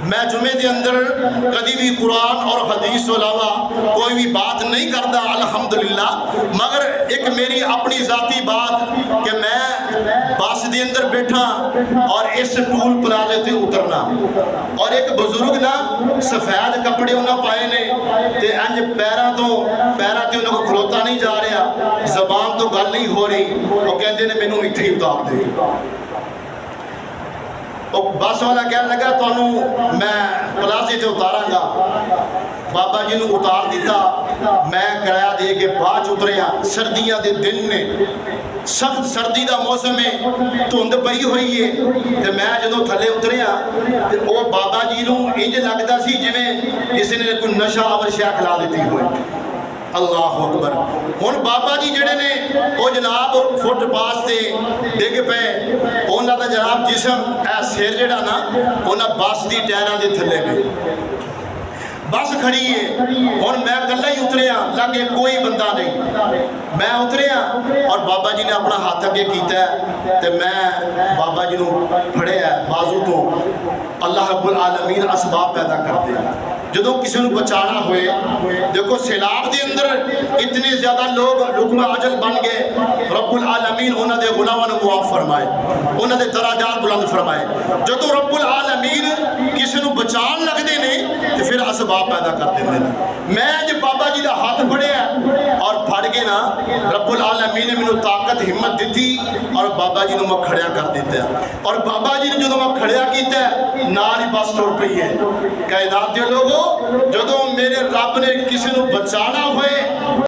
मैं जुमे के अंदर कभी भी कुरान और हदीस के अलावा कोई भी बात नहीं करता अल्हम्दुलिल्लाह, मगर एक मेरी अपनी ज़ाती बात कि मैं बस के अंदर बैठा और इस टूल प्लाजे से उतरना और एक बुजुर्ग ना सफेद कपड़े उन्हें पाए ने ते इंज पैरों ते उन्होंने को खलोता नहीं जा रहा, जबान तो गल नहीं हो रही, वो कहते ने मैनू इत्थे ही उतार दे। बस वाला कह लगा तुहानू मैं प्लाजे से उतारांगा। बाबा जी ने उतार दिता, मैं किराया दे के बाद उतरिया। सर्दियों के दिन ने, सख्त सर्दी का मौसम है, धुंध पई हुई है, तो मैं जो थले उतरिया तो वो बाबा जी को इंज लगता सी जिवें किसी ने कोई नशा अवर शह खिला दी हो। अल्लाह अकबर। हुण बाबा जी जिहड़े ने वो जनाब फुटपाथ से डिग पे, उन्हों का जनाब जिसम सिर जिहड़ा ना उन्होंने बस की टायरों के थले में। बस खड़ी है, हुण मैं कल्ला ही उतरिया, लागे कोई बंदा नहीं। मैं उतरिया और बाबा जी ने अपना हाथ अगे किया तो मैं बाबा जी को फड़िया बाजू तो। अल्लाह रब्बुल आलमीन असबाब पैदा करते हैं जो किसी को बचाना होए। देखो सैलाब के अंदर इतने ज़्यादा लोग लुकमा अजल बन गए, रब्बुल आलमीन उन्होंने गुनाहों को मुआफ फरमाए, उन्होंने दराजात बुलंद फरमाए। जो रब्बुल आलमीन किसी को बचान लगते हैं तो फिर असबाब पैदा कर देते हैं। मैं जो बाबा जी का हाथ फड़िया और फड़ के ना रब्बुल आलमीन ने मैनू ताकत हिम्मत दी और बाबा जी को मैं खड़िया कर दिता। और बाबा जी ने जो मैं खड़िया किया नाल ही बस टुर पई है। कायनात के लोगों, जो मेरे रब ने किसी को बचाना होए